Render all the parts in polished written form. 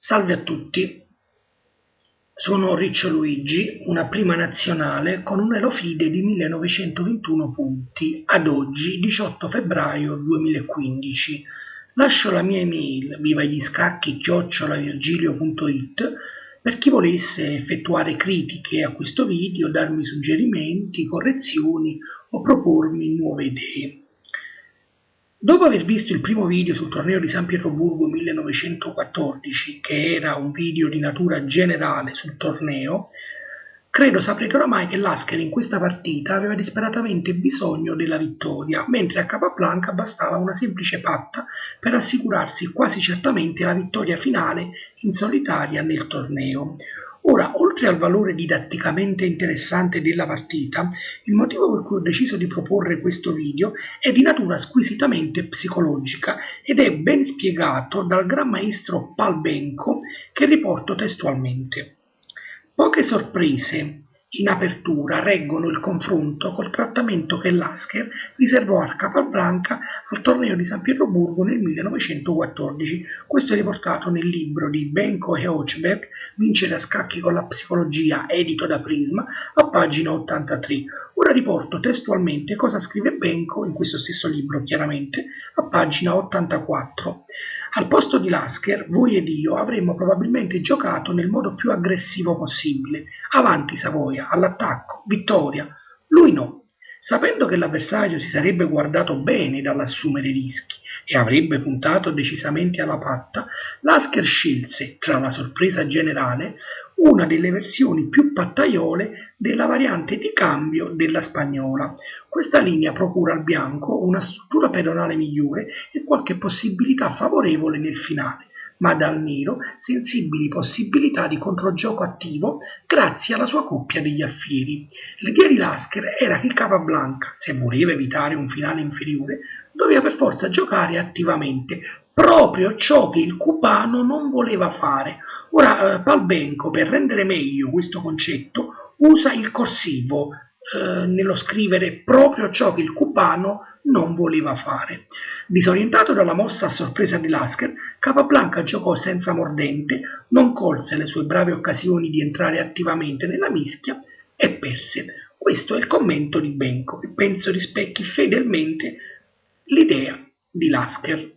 Salve a tutti, sono Riccio Luigi, una prima nazionale con un Elo Fide di 1921 punti, ad oggi 18 febbraio 2015. Lascio la mia email vivagliescacchi@virgilio.it per chi volesse effettuare critiche a questo video, darmi suggerimenti, correzioni o propormi nuove idee. Dopo aver visto il primo video sul torneo di San Pietroburgo 1914, che era un video di natura generale sul torneo, credo saprete oramai che Lasker in questa partita aveva disperatamente bisogno della vittoria, mentre a Capablanca bastava una semplice patta per assicurarsi quasi certamente la vittoria finale in solitaria nel torneo. Ora, oltre al valore didatticamente interessante della partita, il motivo per cui ho deciso di proporre questo video è di natura squisitamente psicologica ed è ben spiegato dal gran maestro Palbenko, che riporto testualmente. Poche sorprese in apertura reggono il confronto col trattamento che Lasker riservò a Capablanca al torneo di San Pietroburgo nel 1914. Questo è riportato nel libro di Benko e Hochberg, Vincere a scacchi con la psicologia, edito da Prisma, a pagina 83. Ora riporto testualmente cosa scrive Benko in questo stesso libro, chiaramente, a pagina 84. Al posto di Lasker, voi ed io avremmo probabilmente giocato nel modo più aggressivo possibile. Avanti Savoia, all'attacco, vittoria. Lui no. Sapendo che l'avversario si sarebbe guardato bene dall'assumere rischi e avrebbe puntato decisamente alla patta, Lasker scelse, tra la sorpresa generale, una delle versioni più pattaiole della variante di cambio della spagnola. Questa linea procura al bianco una struttura pedonale migliore e qualche possibilità favorevole nel finale, ma dal nero sensibili possibilità di controgioco attivo grazie alla sua coppia degli alfieri. L'idea di Lasker era che Capablanca, se voleva evitare un finale inferiore, doveva per forza giocare attivamente, proprio ciò che il cubano non voleva fare. Ora, Palbenko, per rendere meglio questo concetto, usa il corsivo nello scrivere proprio ciò che il cubano non voleva fare. Disorientato dalla mossa a sorpresa di Lasker, Capablanca giocò senza mordente, non colse le sue brave occasioni di entrare attivamente nella mischia e perse. Questo è il commento di Benko e penso rispecchi fedelmente l'idea di Lasker.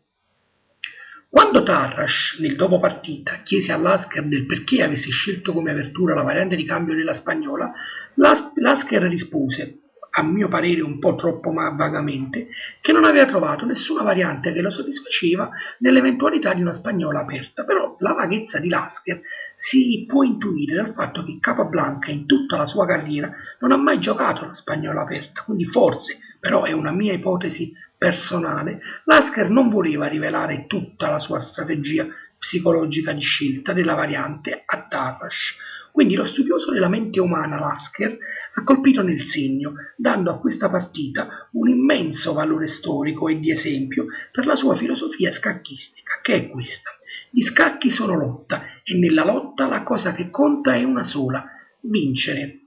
Quando Tarrasch, nel dopopartita, chiese a Lasker del perché avesse scelto come apertura la variante di cambio della spagnola, Lasker rispose, a mio parere un po' troppo vagamente, che non aveva trovato nessuna variante che lo soddisfaceva nell'eventualità di una spagnola aperta. Però la vaghezza di Lasker si può intuire dal fatto che Capablanca in tutta la sua carriera non ha mai giocato la spagnola aperta, quindi forse, però è una mia ipotesi personale, Lasker non voleva rivelare tutta la sua strategia psicologica di scelta della variante a Tarrasch. Quindi lo studioso della mente umana Lasker ha colpito nel segno, dando a questa partita un immenso valore storico e di esempio per la sua filosofia scacchistica, che è questa. Gli scacchi sono lotta e nella lotta la cosa che conta è una sola, vincere.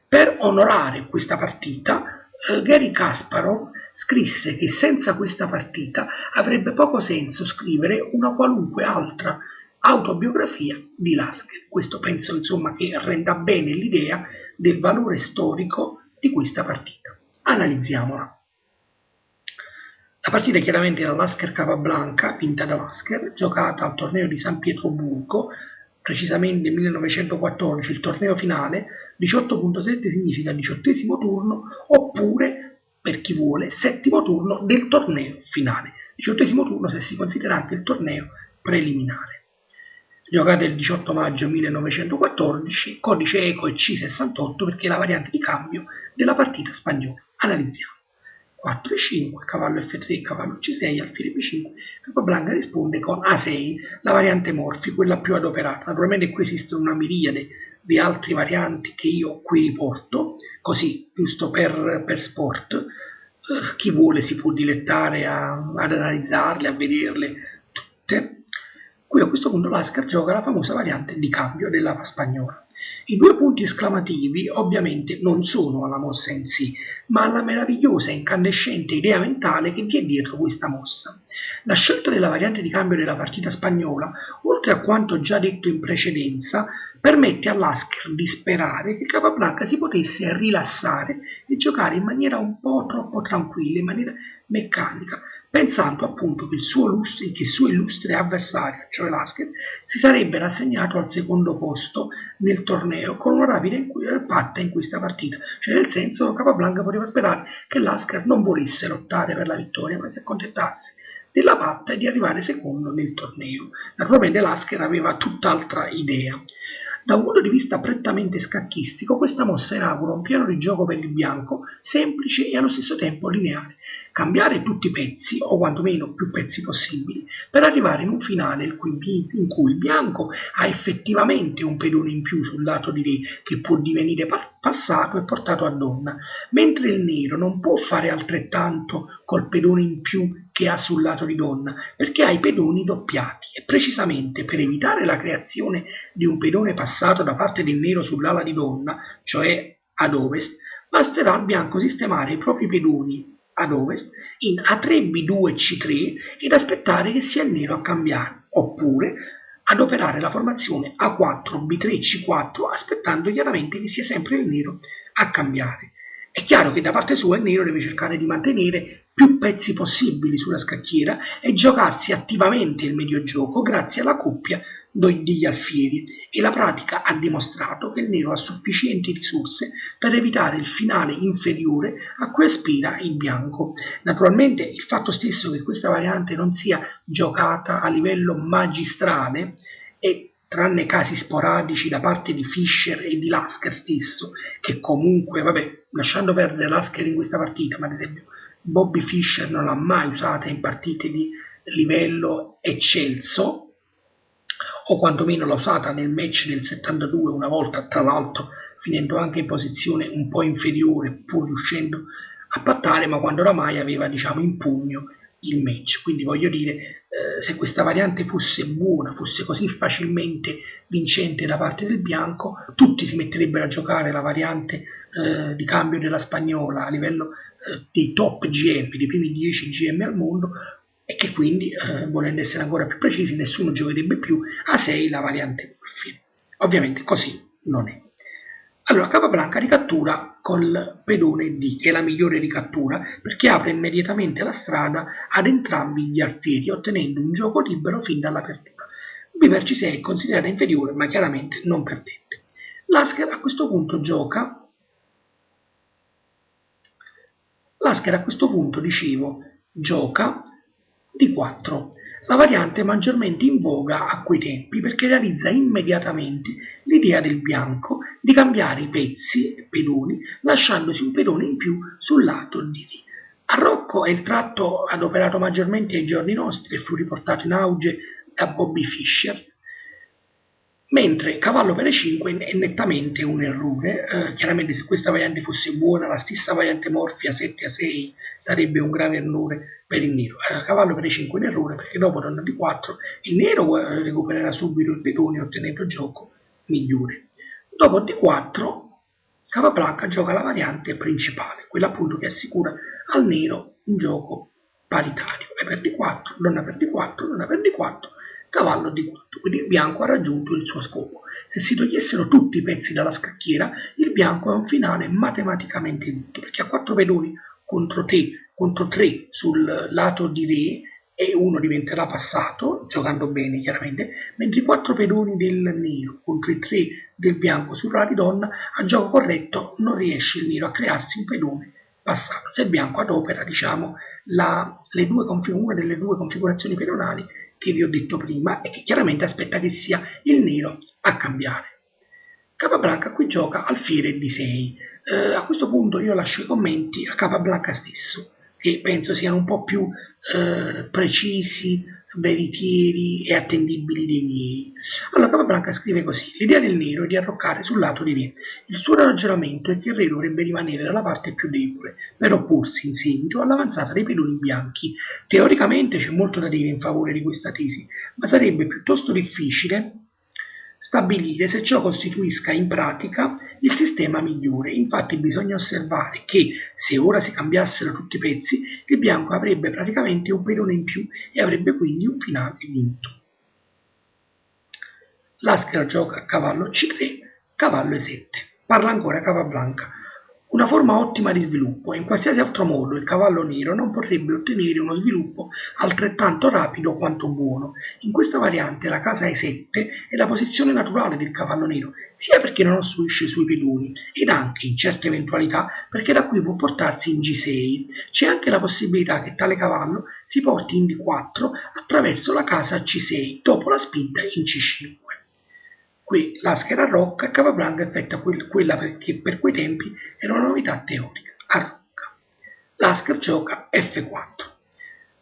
Per onorare questa partita, Garry Kasparov scrisse che senza questa partita avrebbe poco senso scrivere una qualunque altra autobiografia di Lasker. Questo penso insomma che renda bene l'idea del valore storico di questa partita. Analizziamola. La partita chiaramente era Lasker Capablanca, vinta da Lasker, giocata al torneo di San Pietroburgo, precisamente nel 1914, il torneo finale. 18.7 significa 18° turno, oppure, per chi vuole, 7° turno del torneo finale. 18° turno se si considera anche il torneo preliminare. Giocata il 18 maggio 1914, codice ECO è C68 perché è la variante di cambio della partita spagnola. Analizziamo. 4 e 5, cavallo F3, cavallo C6, alfiere B5, Capablanca risponde con A6, la variante Morphy, quella più adoperata. Naturalmente qui esiste una miriade di altre varianti che io qui riporto, così, giusto per sport. Chi vuole si può dilettare ad analizzarle, a vederle tutte. Qui a questo punto Lasker gioca la famosa variante di cambio della spagnola. I due punti esclamativi ovviamente non sono alla mossa in sé, ma alla meravigliosa e incandescente idea mentale che vi è dietro questa mossa. La scelta della variante di cambio della partita spagnola, oltre a quanto già detto in precedenza, permette all'Asker di sperare che Capablanca si potesse rilassare e giocare in maniera un po' troppo tranquilla, in maniera meccanica, pensando appunto che il suo illustre avversario, cioè l'Asker, si sarebbe rassegnato al secondo posto nel torneo con una rapida patta in questa partita, cioè nel senso Capablanca poteva sperare che l'Asker non volesse lottare per la vittoria ma si accontentasse della patta e di arrivare secondo nel torneo. Naturalmente l'Asker aveva tutt'altra idea. Da un punto di vista prettamente scacchistico, questa mossa inaugura un piano di gioco per il bianco semplice e allo stesso tempo lineare. Cambiare tutti i pezzi, o quantomeno più pezzi possibili, per arrivare in un finale in cui il bianco ha effettivamente un pedone in più sul lato di re che può divenire passato e portato a donna, mentre il nero non può fare altrettanto col pedone in più che ha sul lato di donna, perché ha i pedoni doppiati e precisamente per evitare la creazione di un pedone passato da parte del nero sull'ala di donna, cioè ad ovest, basterà al bianco sistemare i propri pedoni ad ovest in A3B2C3 ed aspettare che sia il nero a cambiare, oppure adoperare la formazione A4B3C4 aspettando chiaramente che sia sempre il nero a cambiare. È chiaro che da parte sua il nero deve cercare di mantenere più pezzi possibili sulla scacchiera e giocarsi attivamente il mediogioco grazie alla coppia degli alfieri, e la pratica ha dimostrato che il nero ha sufficienti risorse per evitare il finale inferiore a cui aspira il bianco. Naturalmente il fatto stesso che questa variante non sia giocata a livello magistrale e tranne casi sporadici da parte di Fischer e di Lasker stesso, che comunque, vabbè, lasciando perdere Lasker in questa partita, ma ad esempio Bobby Fischer non l'ha mai usata in partite di livello eccelso, o quantomeno l'ha usata nel match del 72 una volta, tra l'altro finendo anche in posizione un po' inferiore, pur riuscendo a pattare, ma quando oramai aveva, diciamo, in pugno il match. Quindi voglio dire, se questa variante fosse buona, fosse così facilmente vincente da parte del bianco, tutti si metterebbero a giocare la variante di cambio della spagnola a livello dei top GM, dei primi 10 GM al mondo, e che quindi, volendo essere ancora più precisi, nessuno giocherebbe più a 6 la variante Murphy. Ovviamente così non è. Allora Capablanca ricattura col pedone D, che è la migliore ricattura perché apre immediatamente la strada ad entrambi gli alfieri, ottenendo un gioco libero fin dall'apertura. Biver C6 è considerata inferiore, ma chiaramente non perdente. Lasker a questo punto gioca. Lasker a questo punto, dicevo, gioca D4, la variante maggiormente in voga a quei tempi perché realizza immediatamente l'idea del bianco di cambiare i pezzi, pedoni, lasciandosi un pedone in più sul lato di D. A Rocco è il tratto adoperato maggiormente ai giorni nostri e fu riportato in auge da Bobby Fischer, mentre cavallo per E5 è nettamente un errore. Chiaramente se questa variante fosse buona, la stessa variante Morphy a 7 a 6 sarebbe un grave errore per il nero. Cavallo per E5 è un errore perché dopo donna D4 il nero recupererà subito il pedone ottenendo gioco migliore. Dopo D4 Capablanca gioca la variante principale, quella appunto che assicura al nero un gioco paritario. E per D4, donna per D4, donna per D4, cavallo D4, quindi il bianco ha raggiunto il suo scopo. Se si togliessero tutti i pezzi dalla scacchiera, il bianco è un finale matematicamente vinto, perché ha 4 pedoni contro 3 sul lato di re e uno diventerà passato, giocando bene chiaramente, mentre i 4 pedoni del nero contro i 3 del bianco sul lato di donna, a gioco corretto non riesce il nero a crearsi un pedone passato. Se il bianco adopera, diciamo, una delle due configurazioni pedonali che vi ho detto prima e che chiaramente aspetta che sia il nero a cambiare. Capablanca qui gioca alfiere D6. A questo punto io lascio i commenti a Capablanca stesso, che penso siano un po' più precisi, veritieri e attendibili dei miei. Allora Capablanca scrive così: l'idea del nero è di arroccare sul lato di re. Il suo ragionamento è che il re dovrebbe rimanere dalla parte più debole per opporsi in seguito all'avanzata dei pedoni bianchi. Teoricamente c'è molto da dire in favore di questa tesi, ma sarebbe piuttosto difficile stabilire se ciò costituisca in pratica il sistema migliore. Infatti bisogna osservare che se ora si cambiassero tutti i pezzi, il bianco avrebbe praticamente un pedone in più e avrebbe quindi un finale vinto. Lasker gioca a cavallo C3, cavallo E7. Parla ancora Capablanca. Una forma ottima di sviluppo, e in qualsiasi altro modo il cavallo nero non potrebbe ottenere uno sviluppo altrettanto rapido quanto buono. In questa variante la casa E7 è la posizione naturale del cavallo nero, sia perché non ostruisce i suoi pedoni, ed anche, in certe eventualità, perché da qui può portarsi in G6. C'è anche la possibilità che tale cavallo si porti in D4 attraverso la casa C6, dopo la spinta in C5. Qui Lasker arrocca e Capablanca effettua quella che per quei tempi era una novità teorica, arrocca. Lasker gioca F4.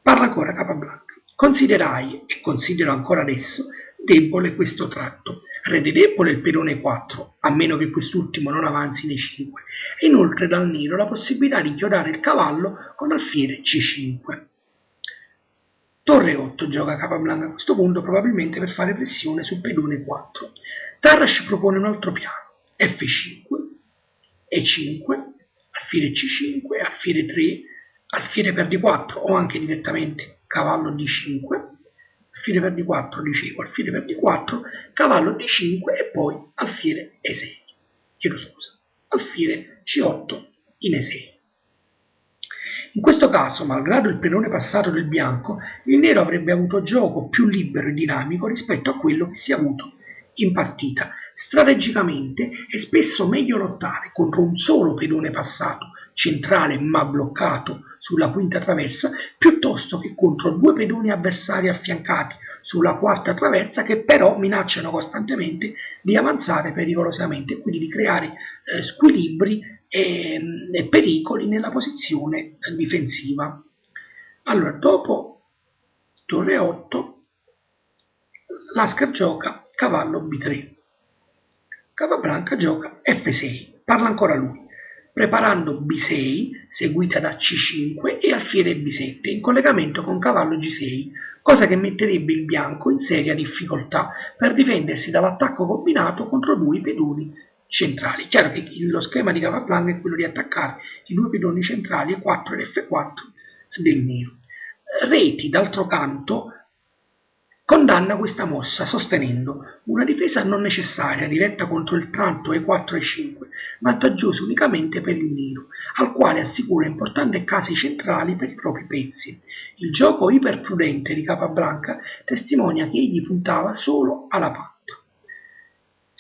Parla ancora Capablanca. Considerai, e considero ancora adesso, debole questo tratto. Rende debole il pedone 4, a meno che quest'ultimo non avanzi nei 5, e inoltre dal nero la possibilità di chiodare il cavallo con alfiere C5. Torre 8 gioca Capablanca a questo punto, probabilmente per fare pressione sul pedone 4. Tarrasch propone un altro piano, F5, E5, alfiere C5, alfiere 3, alfiere per D4 o anche direttamente cavallo D5, alfiere per D4, dicevo, alfiere per D4, cavallo D5 e poi alfiere E6. Chiedo scusa, alfiere C8 in E6. In questo caso, malgrado il pedone passato del bianco, il nero avrebbe avuto gioco più libero e dinamico rispetto a quello che si è avuto in partita. Strategicamente è spesso meglio lottare contro un solo pedone passato, centrale ma bloccato sulla quinta traversa, piuttosto che contro due pedoni avversari affiancati sulla quarta traversa, che però minacciano costantemente di avanzare pericolosamente e quindi di creare squilibri e pericoli nella posizione difensiva. Allora, dopo torre 8, Lasker gioca cavallo B3. Capablanca gioca F6, parla ancora lui, preparando B6 seguita da C5 e alfiere B7 in collegamento con cavallo G6, cosa che metterebbe il bianco in seria difficoltà per difendersi dall'attacco combinato contro due pedoni centrali. Chiaro che lo schema di Capablanca è quello di attaccare i due pedoni centrali E4 e F4 del nero. Reti, d'altro canto, condanna questa mossa sostenendo una difesa non necessaria diretta contro il tratto E4 e 5, vantaggiosa unicamente per il nero, al quale assicura importanti casi centrali per i propri pezzi. Il gioco iperprudente di Capablanca testimonia che egli puntava solo alla patta.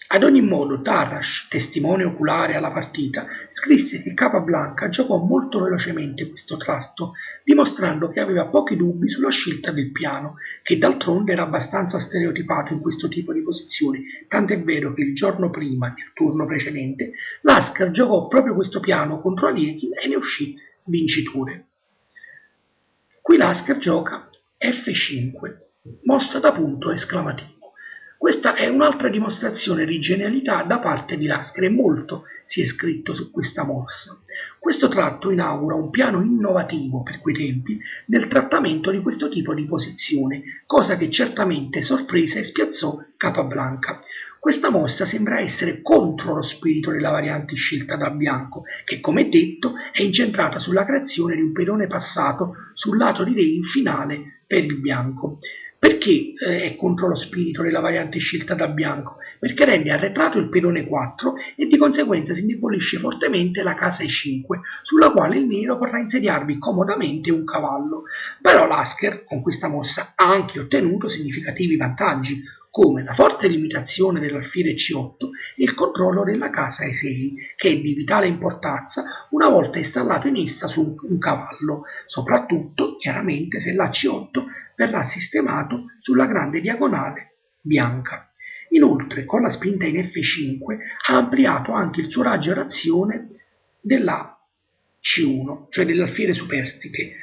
Ad ogni modo, Tarrasch, testimone oculare alla partita, scrisse che Capablanca giocò molto velocemente questo tratto, dimostrando che aveva pochi dubbi sulla scelta del piano, che d'altronde era abbastanza stereotipato in questo tipo di posizioni, tant'è vero che il giorno prima, nel turno precedente, Lasker giocò proprio questo piano contro Aliekin e ne uscì vincitore. Qui Lasker gioca F5, mossa da punto esclamativo. Questa è un'altra dimostrazione di genialità da parte di Lasker e molto si è scritto su questa mossa. Questo tratto inaugura un piano innovativo per quei tempi nel trattamento di questo tipo di posizione, cosa che certamente sorprese e spiazzò Capablanca. Questa mossa sembra essere contro lo spirito della variante scelta dal bianco, che come detto è incentrata sulla creazione di un pedone passato sul lato di re in finale per il bianco. Perché è contro lo spirito della variante scelta da bianco? Perché rende arretrato il pedone 4 e di conseguenza si indebolisce fortemente la casa E5, sulla quale il nero potrà insediarvi comodamente un cavallo. Però Lasker con questa mossa ha anche ottenuto significativi vantaggi, come la forte limitazione dell'alfiere C8 e il controllo della casa E6, che è di vitale importanza una volta installato in essa su un cavallo, soprattutto chiaramente se la C8 verrà sistemato sulla grande diagonale bianca. Inoltre, con la spinta in F5 ha ampliato anche il suo raggio d'azione della C1, cioè dell'alfiere superstite.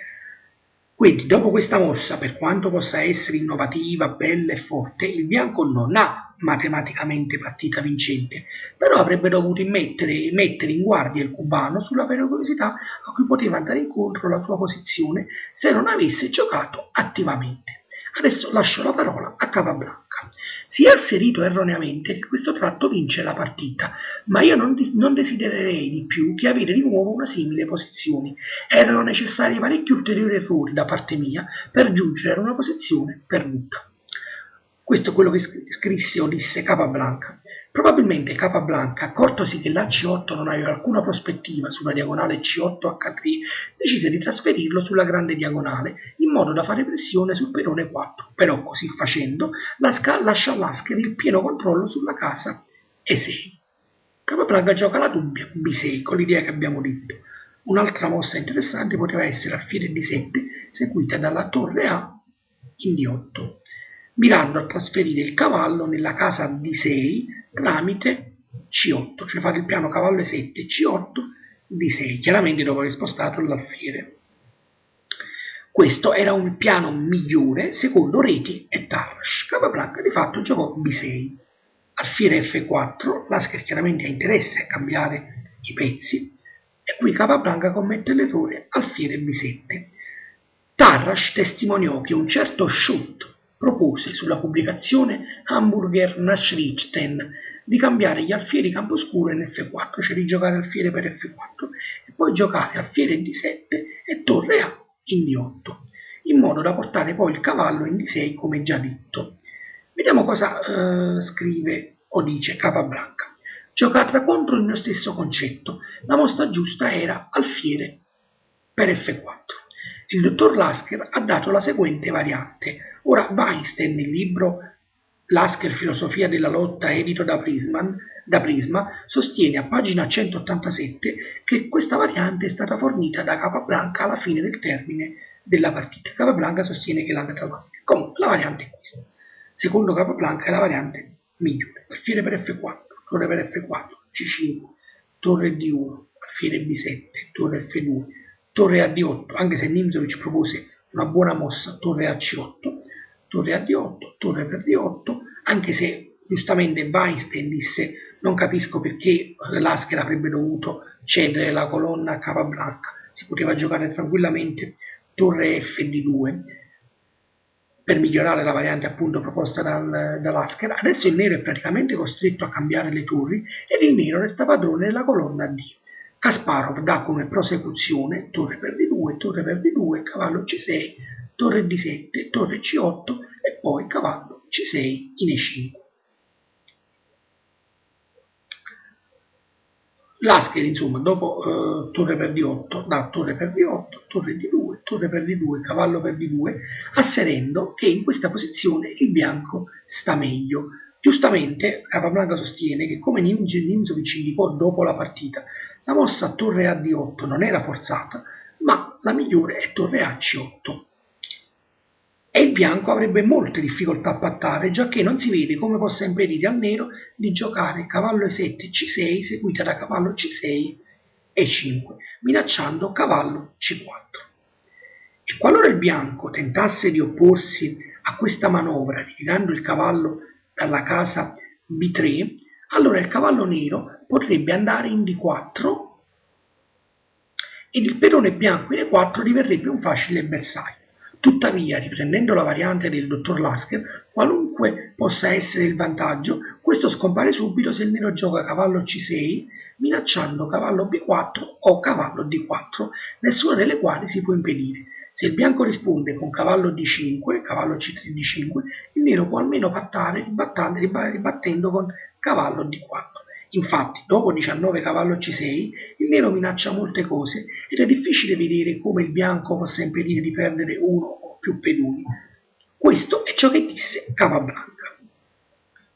Quindi, dopo questa mossa, per quanto possa essere innovativa, bella e forte, il bianco non ha matematicamente partita vincente, però avrebbe dovuto mettere in guardia il cubano sulla pericolosità a cui poteva andare incontro la sua posizione se non avesse giocato attivamente. Adesso lascio la parola a Capablanca. Si è asserito erroneamente che questo tratto vince la partita, ma io non desidererei di più che avere di nuovo una simile posizione. Erano necessari parecchi ulteriori errori da parte mia per giungere ad una posizione perduta. Questo è quello che scrisse o disse Capablanca. Probabilmente Capablanca, accortosi che la C8 non aveva alcuna prospettiva sulla diagonale C8H3, decise di trasferirlo sulla grande diagonale, in modo da fare pressione sul pedone 4. Però così facendo lascia all'Asker il pieno controllo sulla casa E6. Capablanca gioca la dubbia B6 con l'idea che abbiamo detto. Un'altra mossa interessante poteva essere alfiere D7 seguita dalla torre A in D8, mirando a trasferire il cavallo nella casa D6 tramite C8, cioè fare il piano cavallo E7, C8, D6, chiaramente dopo aver spostato l'alfiere. Questo era un piano migliore secondo Reti e Tarrasch. Capablanca di fatto giocò B6. Alfiere F4, l'Asker chiaramente ha interesse a cambiare i pezzi, e qui Capablanca commette l'errore alfiere B7. Tarrasch testimoniò che un certo Schutt propose sulla pubblicazione Hamburger Nachrichten di cambiare gli alfieri camposcuro in F4, cioè di giocare alfiere per F4 e poi giocare alfiere in D7 e torre A in D8, in modo da portare poi il cavallo in D6 come già detto. Vediamo cosa scrive o dice Capablanca. Giocata contro il mio stesso concetto, la mossa giusta era alfiere per F4. Il dottor Lasker ha dato la seguente variante. Ora Weinstein, nel libro Lasker Filosofia della lotta edito da Prisma, sostiene a pagina 187 che questa variante è stata fornita da Capablanca alla fine del termine della partita. Capablanca sostiene che l'ha data Lasker. Comunque la variante è questa. Secondo Capablanca è la variante migliore. Alfiere per F4, torre per F4, C5, torre D1, alfiere B7, torre F2, torre a D8, anche se Nimzowitsch propose una buona mossa, torre a C8, torre a D8, torre per D8, anche se giustamente Weinstein disse non capisco perché Lasker avrebbe dovuto cedere la colonna a Capablanca, si poteva giocare tranquillamente torre F D2 per migliorare la variante appunto proposta da Lasker. Adesso il nero è praticamente costretto a cambiare le torri ed il nero resta padrone della colonna D. Kasparov dà come prosecuzione torre per D2, cavallo C6, torre D7, torre C8 e poi cavallo C6 in E5. Lasker, insomma, dopo torre per D8, dà torre per D8, torre D2, torre per D2, cavallo per D2, asserendo che in questa posizione il bianco sta meglio. Giustamente Capablanca sostiene che, come Nimzowitsch indicò dopo la partita, la mossa torre a D8 non era forzata, ma la migliore è torre a C8. E il bianco avrebbe molte difficoltà a pattare, giacché non si vede come possa impedire al nero di giocare cavallo E7 C6 seguita da cavallo C6 E5, minacciando cavallo C4. E qualora il bianco tentasse di opporsi a questa manovra ritirando il cavallo dalla casa B3, allora il cavallo nero potrebbe andare in D4 ed il pedone bianco in E4 diverrebbe un facile bersaglio. Tuttavia, riprendendo la variante del dottor Lasker, qualunque possa essere il vantaggio, questo scompare subito se il nero gioca cavallo C6, minacciando cavallo B4 o cavallo D4, nessuna delle quali si può impedire. Se il bianco risponde con cavallo D5, cavallo C3 D5, il nero può almeno pattare ribattendo con cavallo D4. Infatti, dopo 19 cavallo C6, il nero minaccia molte cose ed è difficile vedere come il bianco possa impedire di perdere uno o più pedoni. Questo è ciò che disse Capablanca.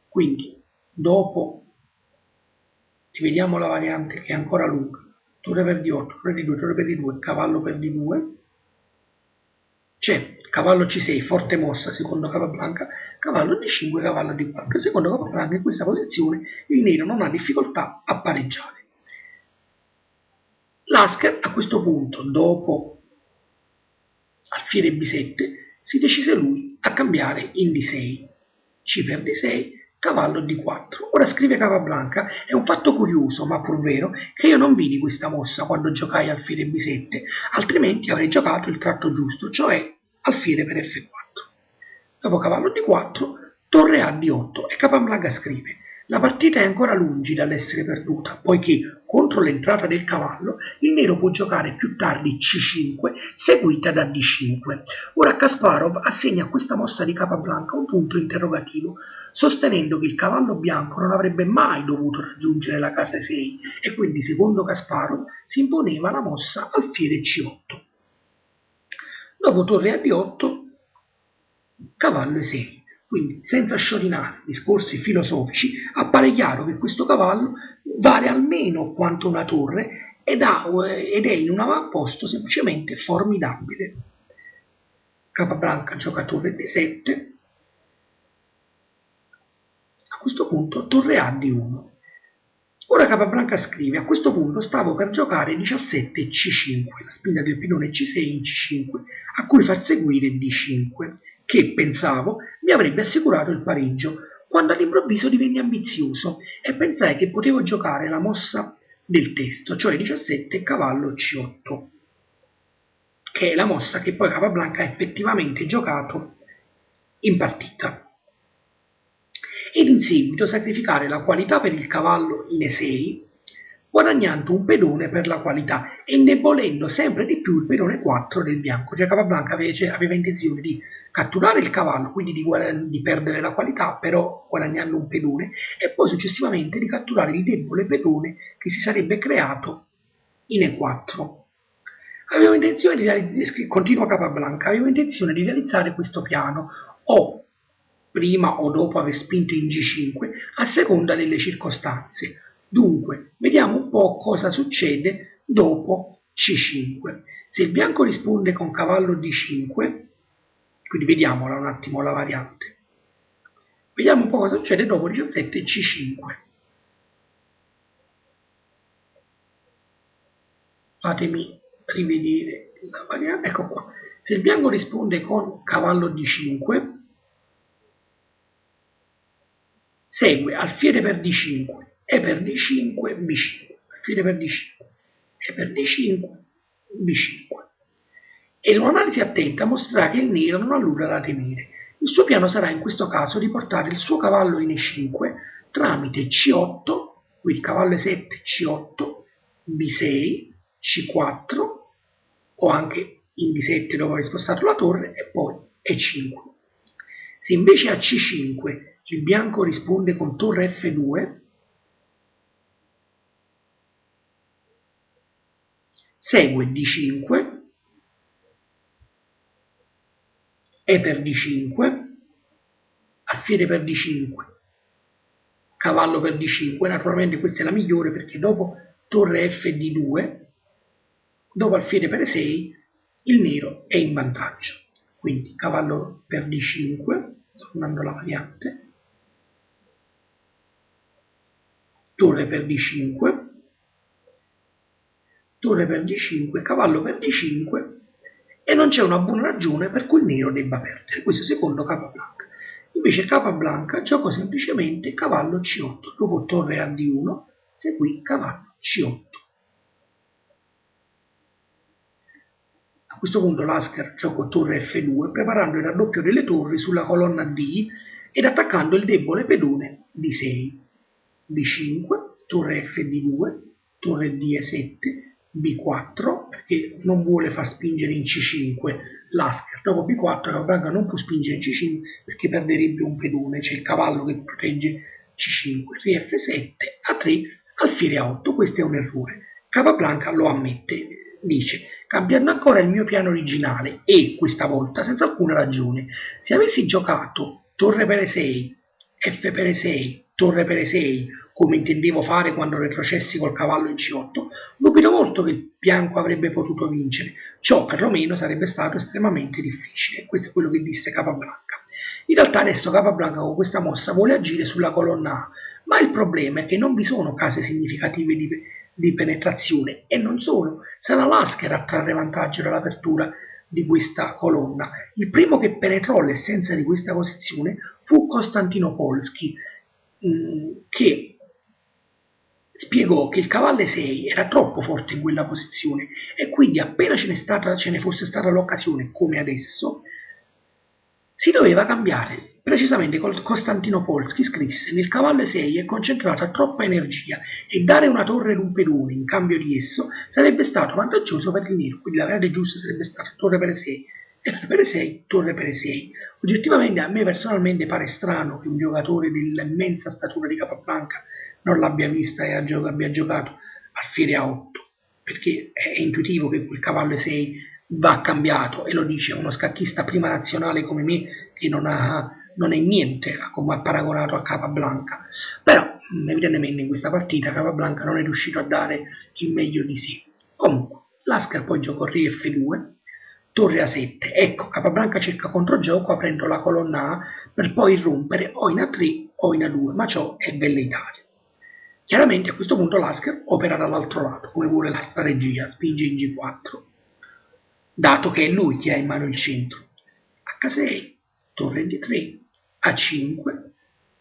Quindi, dopo, rivediamo la variante che è ancora lunga. Torre per D8, torre D2, torre per D2, cavallo per D2. C'è cavallo C6, forte mossa secondo Capablanca, cavallo D5, cavallo D4. Secondo Capablanca in questa posizione il nero non ha difficoltà a pareggiare. Lasker a questo punto, dopo alfiere B7, si decise lui a cambiare in D6. C per D6, cavallo D4. Ora scrive Capablanca, è un fatto curioso ma pur vero che io non vidi questa mossa quando giocai alfiere B7, altrimenti avrei giocato il tratto giusto, cioè alfiere per F4. Dopo cavallo D4, torre A di 8 e Capablanca scrive: la partita è ancora lungi dall'essere perduta, poiché contro l'entrata del cavallo il nero può giocare più tardi C5 seguita da D5. Ora Kasparov assegna a questa mossa di Capablanca un punto interrogativo, sostenendo che il cavallo bianco non avrebbe mai dovuto raggiungere la casa 6 e quindi secondo Kasparov si imponeva la mossa alfiere C8. Dopo torre A D8, cavallo E6. Quindi, senza sciorinare discorsi filosofici, appare chiaro che questo cavallo vale almeno quanto una torre ed è in un avamposto semplicemente formidabile. Capablanca gioca torre D7. A questo punto torre A D1. Ora Capablanca scrive: a questo punto stavo per giocare 17 C5, la spinta del pilone C6 in C5, a cui far seguire D5, che, pensavo, mi avrebbe assicurato il pareggio, quando all'improvviso divenne ambizioso e pensai che potevo giocare la mossa del testo, cioè 17 cavallo C8, che è la mossa che poi Capablanca ha effettivamente giocato in partita. Ed in seguito sacrificare la qualità per il cavallo in E6, guadagnando un pedone per la qualità e indebolendo sempre di più il pedone 4 del bianco. Cioè Capablanca aveva intenzione di catturare il cavallo, quindi di perdere la qualità, però guadagnando un pedone, e poi successivamente di catturare il debole pedone che si sarebbe creato in E4. Continua Capablanca, avevo intenzione di realizzare questo piano, o prima o dopo aver spinto in G5, a seconda delle circostanze. Dunque, vediamo un po' cosa succede dopo C5. Se il bianco risponde con cavallo D5, quindi vediamola un attimo la variante. Vediamo un po' cosa succede dopo 17 C5. Fatemi rivedere la variante, ecco qua. Se il bianco risponde con cavallo D5, segue alfiere per D5, E per D5, B5, alfiere per D5, E per D5, B5. E un'analisi attenta mostrerà che il nero non ha nulla da temere. Il suo piano sarà in questo caso di portare il suo cavallo in E5 tramite C8, quindi cavallo E7, C8, B6, C4, o anche in D7 dopo aver spostato la torre, e poi E5. Se invece a C5 il bianco risponde con torre F2, segue D5, E per D5, alfiere per D5, cavallo per D5, naturalmente questa è la migliore perché dopo torre F di 2, dopo alfiere per E6, il nero è in vantaggio. Quindi cavallo per D5, tornando alla variante, torre per D5, torre per D5, cavallo per D5, e non c'è una buona ragione per cui il nero debba perdere. Questo secondo Capablanca. Invece Capablanca giocò semplicemente cavallo C8, dopo torre a D1, seguì cavallo C8. A questo punto Lasker giocò torre F2, preparando il raddoppio delle torri sulla colonna D ed attaccando il debole pedone D6. B5, torre F di 2, torre D7, B4, perché non vuole far spingere in C5 Lasker. Dopo B4 Capablanca non può spingere in C5 perché perderebbe un pedone, c'è il cavallo che protegge C5, Re F7, A3, alfiere A8. Questo è un errore. Capablanca lo ammette, dice: cambiando ancora il mio piano originale e questa volta senza alcuna ragione, se avessi giocato torre per E6, F per E6, torre per E6, come intendevo fare quando retrocessi col cavallo in C8, dubito molto che il bianco avrebbe potuto vincere. Ciò perlomeno sarebbe stato estremamente difficile. Questo è quello che disse Capablanca. In realtà adesso Capablanca con questa mossa vuole agire sulla colonna A, ma il problema è che non vi sono case significative di penetrazione, e non solo, sarà Lasker a trarre vantaggio dall'apertura di questa colonna. Il primo che penetrò l'essenza di questa posizione fu Costantino Polski, che spiegò che il cavallo E6 era troppo forte in quella posizione e quindi appena ce ne fosse stata l'occasione, come adesso, si doveva cambiare Precisamente Costantino Polski scrisse: nel cavallo E6 è concentrata troppa energia e dare una torre ad un pedone in cambio di esso sarebbe stato vantaggioso per il nero, quindi la variante giusta sarebbe stata torre per E6, F per E6, torre per E6. Oggettivamente a me personalmente pare strano che un giocatore dell'immensa statura di Capablanca non l'abbia vista e abbia giocato alfiere A8, perché è intuitivo che quel cavallo E6 va cambiato, e lo dice uno scacchista prima nazionale come me che non è niente come paragonato a Capablanca. Però evidentemente in questa partita Capablanca non è riuscito a dare il meglio di sé. Comunque Lasker poi giocò Re F2, torre A7. Ecco, Capablanca cerca controgioco aprendo la colonna A per poi irrompere o in A3 o in A2, ma ciò è velleitario. Chiaramente a questo punto Lasker opera dall'altro lato, come vuole la strategia, spinge in G4, dato che è lui che ha in mano il centro. H6, torre D3, A5,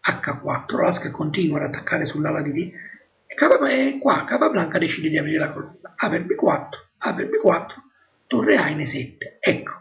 H4, Lasker continua ad attaccare sull'ala di D e qua Capablanca decide di aprire la colonna. A per B4, A per B4, torre A in E7. Ecco,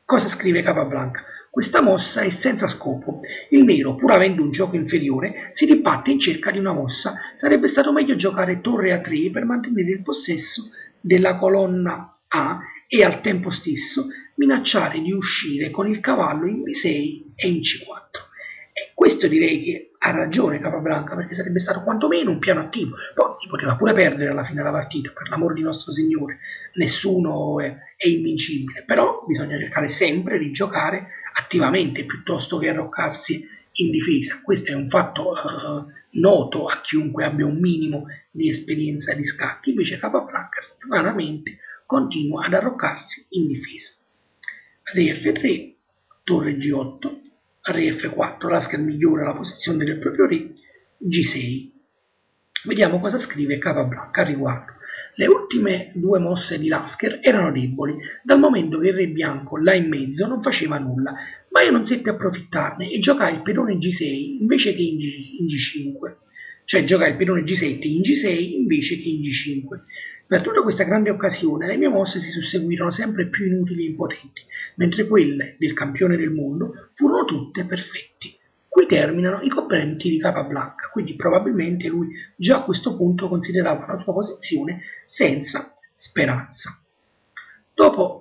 cosa scrive Capablanca? Questa mossa è senza scopo. Il nero, pur avendo un gioco inferiore, si dibatte in cerca di una mossa. Sarebbe stato meglio giocare torre A3 per mantenere il possesso della colonna A e al tempo stesso minacciare di uscire con il cavallo in B6 e in C4. E questo direi che ha ragione Capablanca, perché sarebbe stato quantomeno un piano attivo. Poi si poteva pure perdere alla fine della partita, per l'amor di nostro Signore, nessuno è invincibile, però bisogna cercare sempre di giocare attivamente piuttosto che arroccarsi in difesa. Questo è un fatto noto a chiunque abbia un minimo di esperienza di scacchi. Invece Capablanca stranamente continua ad arroccarsi in difesa. Re F3, torre G8, Re F4, Lasker migliora la posizione del proprio re, G6. Vediamo cosa scrive Capablanca al riguardo. Le ultime due mosse di Lasker erano deboli, dal momento che il re bianco là in mezzo non faceva nulla, ma io non seppi approfittarne e giocai il pedone G6 invece che in G5, cioè giocai il pedone G7 in G6 invece che in G5. Per tutta questa grande occasione le mie mosse si susseguirono sempre più inutili e impotenti, mentre quelle del campione del mondo furono tutte perfetti. Qui terminano i commenti di Capablanca, quindi probabilmente lui già a questo punto considerava la sua posizione senza speranza. Dopo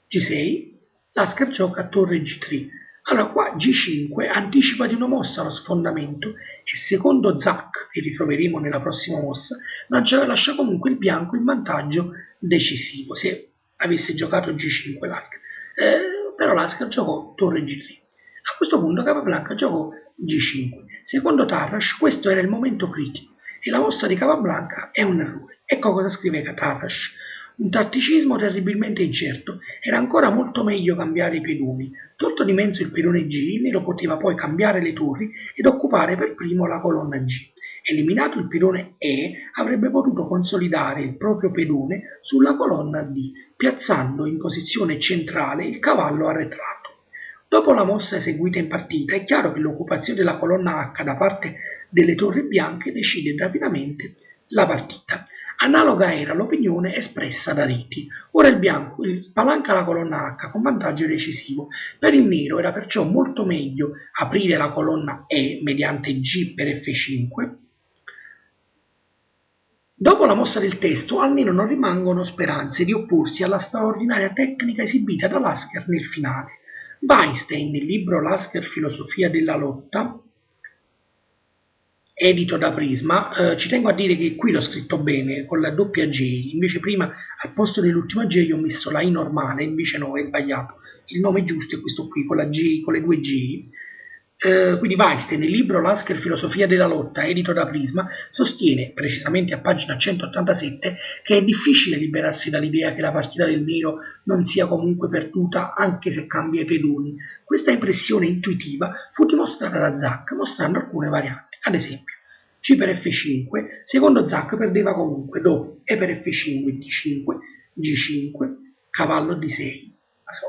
G6, Lasker gioca a torre G3. Allora qua G5 anticipa di una mossa lo sfondamento e secondo Zach, che ritroveremo nella prossima mossa, lascia comunque il bianco in vantaggio decisivo se avesse giocato G5 Lasker. Però Lasker giocò torre G3. A questo punto Capablanca giocò G5. Secondo Tarrasch questo era il momento critico e la mossa di Capablanca è un errore. Ecco cosa scrive Tarrasch. Un tatticismo terribilmente incerto. Era ancora molto meglio cambiare i pedoni. Tolto di mezzo il pedone G, il nero poteva poi cambiare le torri ed occupare per primo la colonna G. Eliminato il pedone E, avrebbe potuto consolidare il proprio pedone sulla colonna D, piazzando in posizione centrale il cavallo arretrato. Dopo la mossa eseguita in partita, è chiaro che l'occupazione della colonna H da parte delle torri bianche decide rapidamente la partita. Analoga era l'opinione espressa da Reti. Ora il bianco spalanca la colonna H con vantaggio decisivo. Per il nero era perciò molto meglio aprire la colonna E mediante G per F5. Dopo la mossa del testo, al nero non rimangono speranze di opporsi alla straordinaria tecnica esibita da Lasker nel finale. Weinstein, nel libro Lasker Filosofia della lotta, edito da Prisma, ci tengo a dire che qui l'ho scritto bene, con la doppia J, invece prima al posto dell'ultima J ho messo la I normale, invece no, è sbagliato. Il nome giusto è questo qui, con la J, con le due J. Quindi Weinstein, nel libro Lasker Filosofia della lotta, edito da Prisma, sostiene, precisamente a pagina 187, che è difficile liberarsi dall'idea che la partita del nero non sia comunque perduta anche se cambia i pedoni. Questa impressione intuitiva fu dimostrata da Zach mostrando alcune varianti. Ad esempio, C per F5, secondo Zach perdeva comunque dopo E per F5, D5, G5, cavallo D6,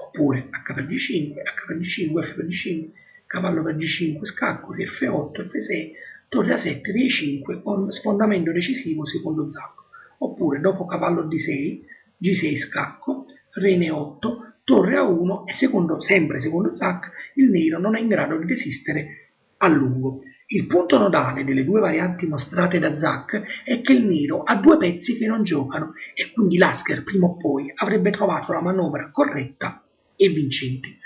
oppure H per G5, H per G5, F per G5, cavallo per G5, scacco, F8, F6, torre A7, Re5 con sfondamento decisivo secondo Zach, oppure dopo cavallo D6, G6 scacco, Re 8, torre A1 e sempre secondo Zach il nero non è in grado di resistere a lungo. Il punto nodale delle due varianti mostrate da Zach è che il nero ha due pezzi che non giocano e quindi Lasker prima o poi avrebbe trovato la manovra corretta e vincente.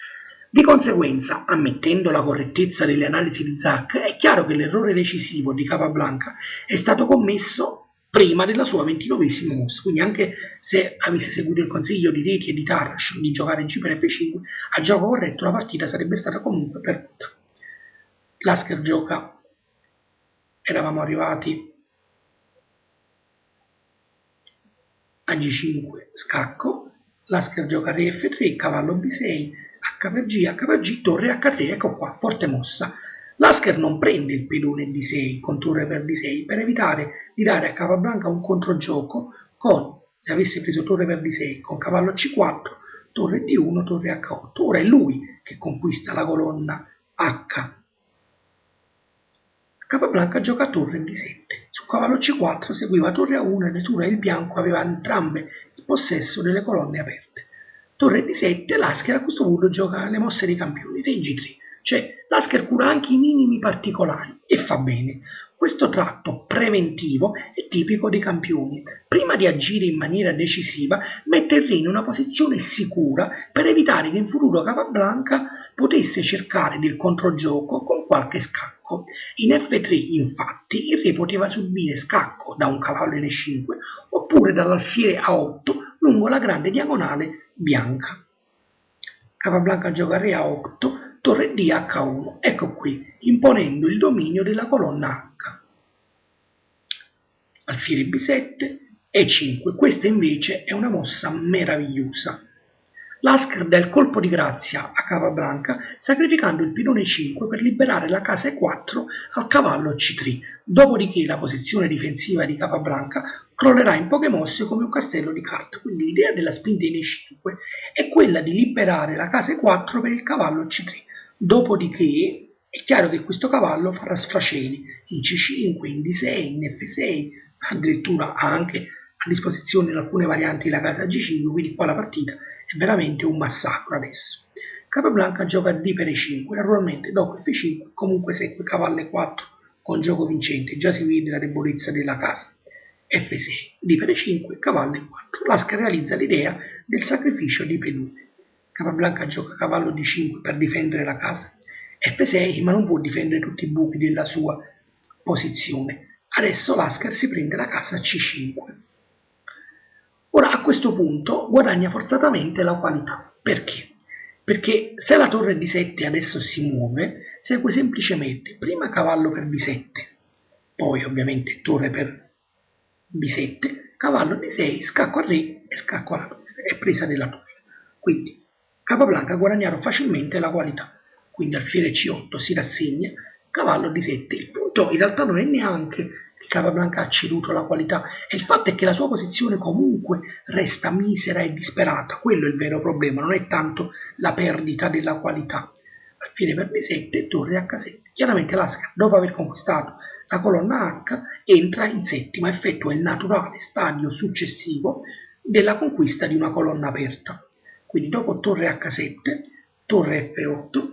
Di conseguenza, ammettendo la correttezza delle analisi di Zach, è chiaro che l'errore decisivo di Capablanca è stato commesso prima della sua 29esima mossa, quindi anche se avesse seguito il consiglio di Reti e di Tarrasch di giocare G per F5, a gioco corretto la partita sarebbe stata comunque perduta. Lasker gioca, eravamo arrivati a G5 scacco, Lasker gioca Re F3, cavallo B6, H per G, torre H3, ecco qua, forte mossa. Lasker non prende il pedone D6 con torre per D6 per evitare di dare a Capablanca un controgioco con, se avesse preso torre per D6 con cavallo C4, torre D1, torre H8. Ora è lui che conquista la colonna H. Capablanca gioca torre D7. Su cavallo C4 seguiva torre A1 e Natura e il bianco aveva entrambe il possesso delle colonne aperte. Torre D7, Lasker a questo punto gioca le mosse dei campioni, Re G3. Cioè, Lasker cura anche i minimi particolari e fa bene. Questo tratto preventivo è tipico dei campioni. Prima di agire in maniera decisiva, mette il re in una posizione sicura per evitare che in futuro Capablanca potesse cercare del controgioco con qualche scacco. In F3, infatti, il re poteva subire scacco da un cavallo in E5 oppure dall'alfiere A8 lungo la grande diagonale bianca. Capablanca gioca Re A8, torre D H1, ecco qui, imponendo il dominio della colonna H. Alfiere B7, E5, questa invece è una mossa meravigliosa. Lasker dà il colpo di grazia a Capablanca sacrificando il pilone 5 per liberare la casa E4 al cavallo C3, dopodiché la posizione difensiva di Capablanca crollerà in poche mosse come un castello di carte, quindi l'idea della spinta in E5 è quella di liberare la casa E4 per il cavallo C3, dopodiché è chiaro che questo cavallo farà sfraceli in C5, in D6, in F6, addirittura ha anche a disposizione in alcune varianti la casa G5, quindi qua la partita è veramente un massacro adesso. Capablanca gioca D per E5, naturalmente dopo F5 comunque segue cavallo E4 con gioco vincente, già si vede la debolezza della casa. F6, D per E5, cavallo E4. Lasker realizza l'idea del sacrificio di pedone. Capablanca gioca cavallo D5 per difendere la casa. F6, ma non può difendere tutti i buchi della sua posizione. Adesso Lasker si prende la casa C5. Ora a questo punto guadagna forzatamente la qualità. Perché? Perché se la torre D7 adesso si muove, segue semplicemente prima cavallo per B7, poi ovviamente torre per B7, cavallo D6, scacco a re e scacco alla torre, è presa della torre. Quindi Capablanca ha guadagnato facilmente la qualità. Quindi alfiere C8 si rassegna, cavallo D7. Il punto in realtà non è neanche che Capablanca ha ceduto la qualità, e il fatto è che la sua posizione comunque resta misera e disperata. Quello è il vero problema, non è tanto la perdita della qualità. Alfiere per D7, torre H7. Chiaramente Lasker, dopo aver conquistato la colonna H, entra in settima, effettua il naturale stadio successivo della conquista di una colonna aperta. Quindi dopo torre H7, torre F8,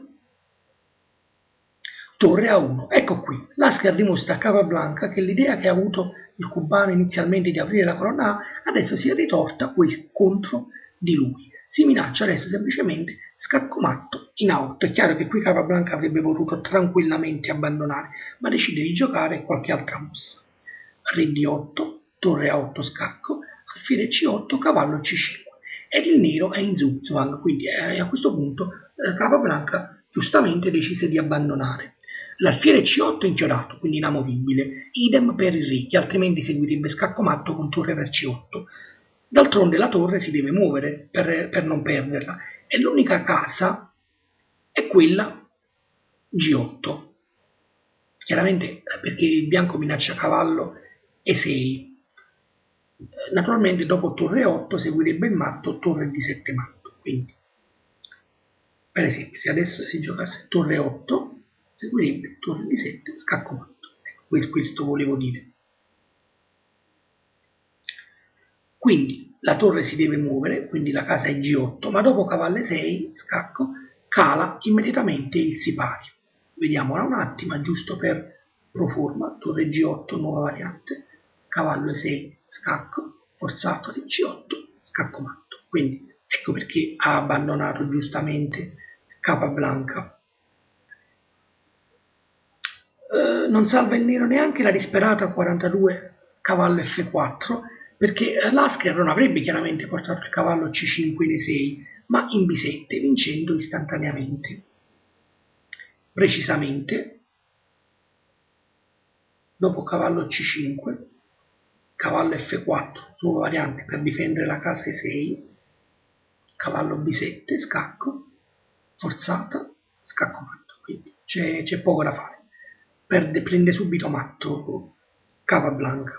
torre A1. Ecco qui, Lasker dimostra a Capablanca che l'idea che ha avuto il cubano inizialmente di aprire la colonna A adesso si è ritorta contro di lui. Si minaccia adesso semplicemente scacco matto in A8. È chiaro che qui Capablanca avrebbe potuto tranquillamente abbandonare, ma decide di giocare qualche altra mossa. Re D8, torre A8 scacco, alfiere C8, cavallo C5. Ed il nero è in Zugzwang, quindi a questo punto Capablanca giustamente decise di abbandonare. L'alfiere C8 è inchiodato, quindi inamovibile, idem per il re, che altrimenti seguirebbe scacco matto con torre per C8. D'altronde la torre si deve muovere per non perderla, e l'unica casa è quella G8. Chiaramente perché il bianco minaccia cavallo E6. Naturalmente dopo torre 8 seguirebbe il matto torre D7 matto. Quindi, per esempio, se adesso si giocasse torre 8, seguirebbe torre D7 scacco matto. Ecco, questo volevo dire. Quindi, la torre si deve muovere, quindi la casa è G8, ma dopo cavallo E6, scacco, cala immediatamente il sipario. Vediamola un attimo, giusto per pro forma, torre G8, nuova variante, cavallo E6, scacco, forzato di G8, scacco matto. Quindi ecco perché ha abbandonato giustamente Capablanca. Non salva il nero neanche la disperata 42 cavallo F4, perché Lasker non avrebbe chiaramente portato il cavallo C5 in E6, ma in B7, vincendo istantaneamente. Precisamente, dopo cavallo C5, cavallo F4, nuova variante per difendere la casa E6, cavallo B7, scacco, forzata, scacco matto, quindi c'è poco da fare. Prende subito matto Capablanca.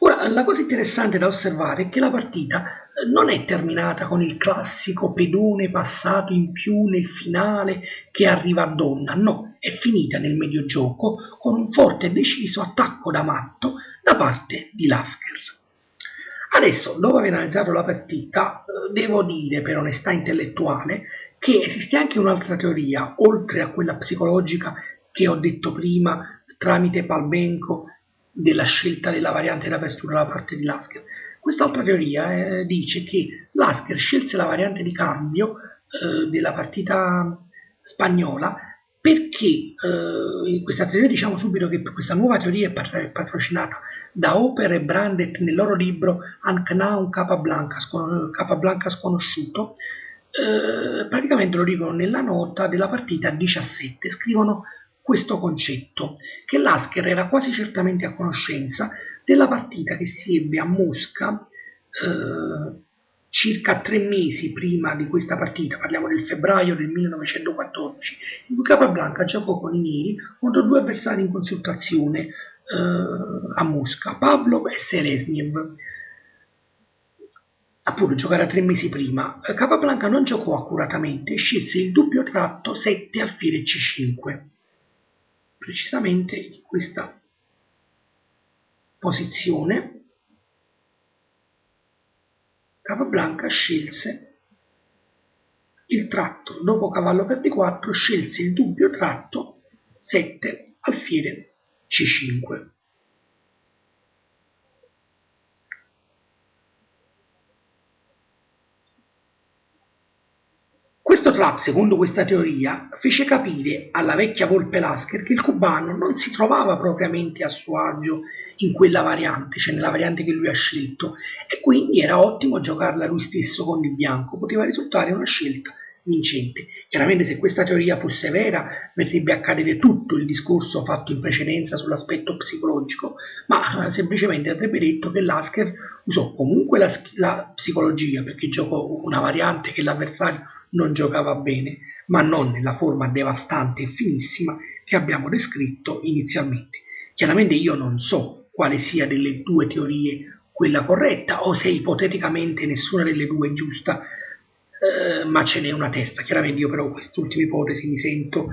Ora, la cosa interessante da osservare è che la partita non è terminata con il classico pedone passato in più nel finale che arriva a donna, no, è finita nel mediogioco con un forte e deciso attacco da matto da parte di Lasker. Adesso, dopo aver analizzato la partita, devo dire per onestà intellettuale che esiste anche un'altra teoria, oltre a quella psicologica che ho detto prima tramite Palbenko della scelta della variante d'apertura da parte di Lasker. Quest'altra teoria dice che Lasker scelse la variante di cambio della partita spagnola perché in questa teoria diciamo subito che questa nuova teoria è patrocinata da Hopper e Brandt nel loro libro Unknown Capablanca sconosciuto. Praticamente lo dicono nella nota della partita 17, scrivono questo concetto, che Lasker era quasi certamente a conoscenza della partita che si ebbe a Mosca circa 3 mesi prima di questa partita, parliamo del febbraio del 1914, in cui Capablanca giocò con i neri contro due avversari in consultazione a Mosca, Pavlov e Selesniev. Appunto giocare 3 mesi prima, Capablanca non giocò accuratamente e scelse il doppio tratto 7 alfiere C5. Precisamente in questa posizione Capablanca scelse il tratto, dopo cavallo per D4 scelse il doppio tratto 7 alfiere C5. Questo trap, secondo questa teoria, fece capire alla vecchia volpe Lasker che il cubano non si trovava propriamente a suo agio in quella variante, cioè nella variante che lui ha scelto, e quindi era ottimo giocarla lui stesso con il bianco, poteva risultare una scelta vincente. Chiaramente se questa teoria fosse vera verrebbe a cadere tutto il discorso fatto in precedenza sull'aspetto psicologico, ma semplicemente avrebbe detto che Lasker usò comunque la psicologia perché giocò una variante che l'avversario non giocava bene, ma non nella forma devastante e finissima che abbiamo descritto inizialmente. Chiaramente io non so quale sia delle due teorie quella corretta o se ipoteticamente nessuna delle due è giusta, ma ce n'è una terza. Chiaramente io però quest'ultima ipotesi mi sento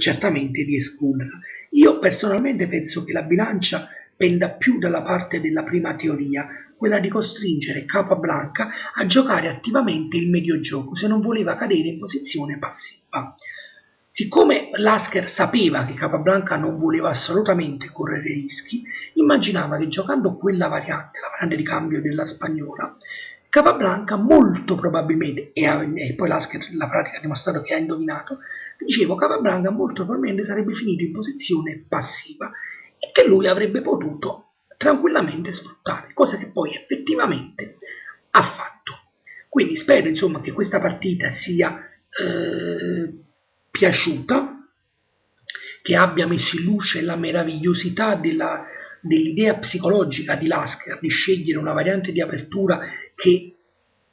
certamente di escluderla. Io personalmente penso che la bilancia penda più dalla parte della prima teoria, quella di costringere Capablanca a giocare attivamente il mediogioco se non voleva cadere in posizione passiva. Siccome Lasker sapeva che Capablanca non voleva assolutamente correre rischi, immaginava che giocando quella variante, la variante di cambio della spagnola, Capablanca molto probabilmente, e poi Lasker la pratica ha dimostrato che ha indovinato, dicevo Capablanca molto probabilmente sarebbe finito in posizione passiva e che lui avrebbe potuto tranquillamente sfruttare, cosa che poi effettivamente ha fatto. Quindi spero insomma che questa partita sia piaciuta, che abbia messo in luce la meravigliosità dell'idea psicologica di Lasker di scegliere una variante di apertura che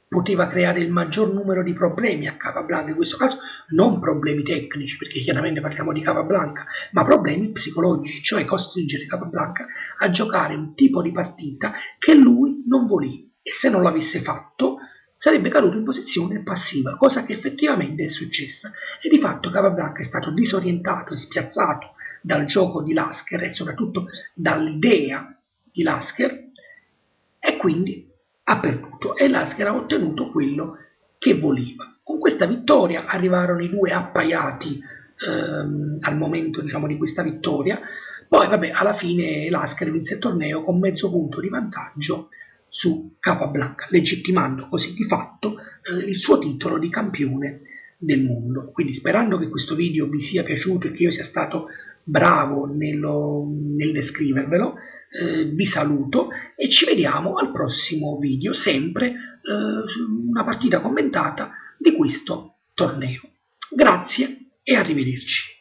poteva creare il maggior numero di problemi a Capablanca, in questo caso non problemi tecnici, perché chiaramente parliamo di Capablanca, ma problemi psicologici, cioè costringere Capablanca a giocare un tipo di partita che lui non voleva, e se non l'avesse fatto sarebbe caduto in posizione passiva, cosa che effettivamente è successa, e di fatto Capablanca è stato disorientato e spiazzato dal gioco di Lasker e soprattutto dall'idea di Lasker, e quindi ha perduto e Lasker ha ottenuto quello che voleva. Con questa vittoria arrivarono i due appaiati al momento, diciamo, di questa vittoria. Poi vabbè, alla fine Lasker vinse il torneo con mezzo punto di vantaggio su Capablanca, legittimando così di fatto il suo titolo di campione del mondo. Quindi, sperando che questo video vi sia piaciuto e che io sia stato bravo nel descrivervelo, vi saluto e ci vediamo al prossimo video, sempre su una partita commentata di questo torneo. Grazie e arrivederci.